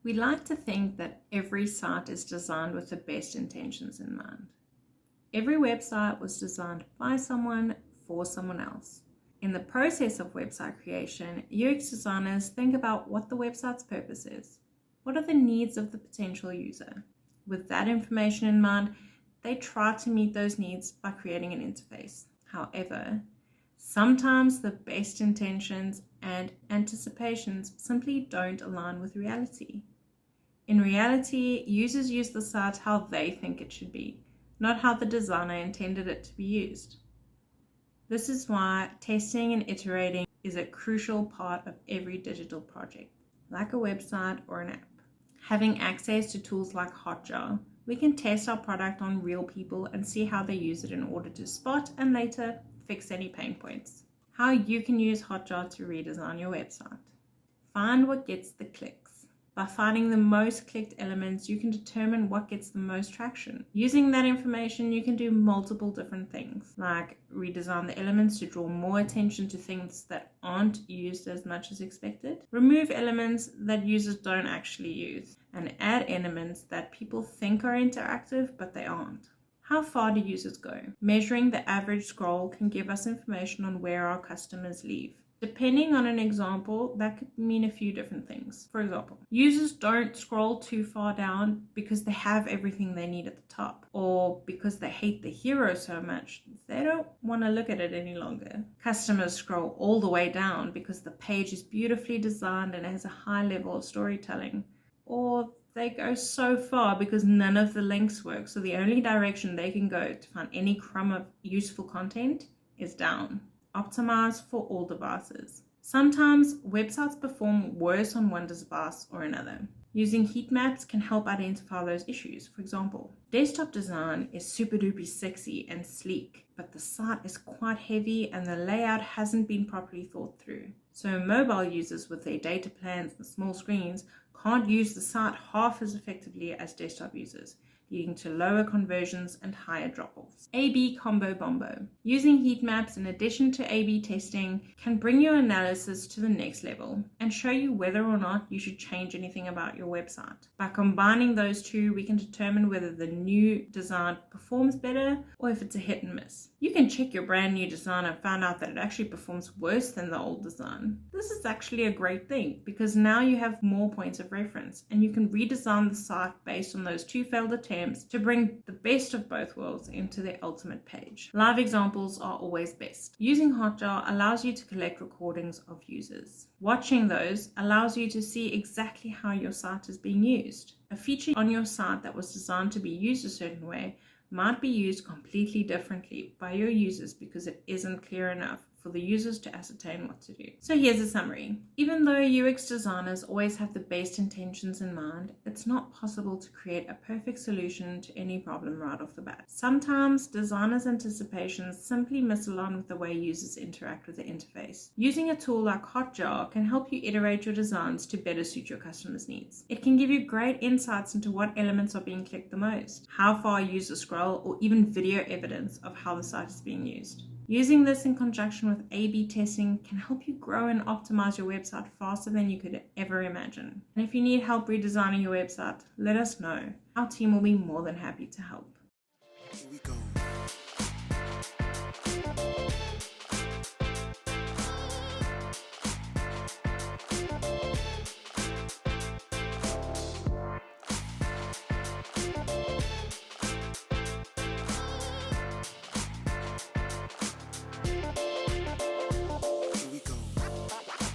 We like to think that every site is designed with the best intentions in mind. Every website was designed by someone for someone else. In the process of website creation, UX designers think about what the website's purpose is. What are the needs of the potential user? With that information in mind, they try to meet those needs by creating an interface. However, sometimes the best intentions and anticipations simply don't align with reality. In reality, users use the site how they think it should be, not how the designer intended it to be used. This is why testing and iterating is a crucial part of every digital project, like a website or an app. Having access to tools like Hotjar, we can test our product on real people and see how they use it in order to spot and later fix any pain points. How you can use Hotjar to redesign your website. Find what gets the clicks. By finding the most clicked elements, you can determine what gets the most traction. Using that information, you can do multiple different things, like redesign the elements to draw more attention to things that aren't used as much as expected, remove elements that users don't actually use, and add elements that people think are interactive, but they aren't. How far do users go? Measuring the average scroll can give us information on where our customers leave. Depending on an example, that could mean a few different things. For example, users don't scroll too far down because they have everything they need at the top, or because they hate the hero so much they don't want to look at it any longer. Customers scroll all the way down because the page is beautifully designed and has a high level of storytelling, or they go so far because none of the links work, so the only direction they can go to find any crumb of useful content is down. Optimize for all devices. Sometimes websites perform worse on one device or another. Using heat maps can help identify those issues. For example, desktop design is super duper sexy and sleek, but the site is quite heavy and the layout hasn't been properly thought through. So mobile users with their data plans and small screens can't use the site half as effectively as desktop users, leading to lower conversions and higher drop-offs. A/B combo bombo. Using heat maps in addition to A/B testing can bring your analysis to the next level and show you whether or not you should change anything about your website. By combining those two, we can determine whether the new design performs better or if it's a hit and miss. You can check your brand new design and find out that it actually performs worse than the old design. This is actually a great thing because now you have more points of reference and you can redesign the site based on those two failed attempts to bring the best of both worlds into their ultimate page. Live examples are always best. Using Hotjar allows you to collect recordings of users. Watching those allows you to see exactly how your site is being used. A feature on your site that was designed to be used a certain way might be used completely differently by your users because it isn't clear enough for the users to ascertain what to do. So here's a summary. Even though UX designers always have the best intentions in mind, it's not possible to create a perfect solution to any problem right off the bat. Sometimes designers' anticipations simply misalign with the way users interact with the interface. Using a tool like Hotjar can help you iterate your designs to better suit your customers' needs. It can give you great insights into what elements are being clicked the most, how far users scroll, or even video evidence of how the site is being used. Using this in conjunction with A/B testing can help you grow and optimize your website faster than you could ever imagine. And if you need help redesigning your website, let us know. Our team will be more than happy to help. Here we go.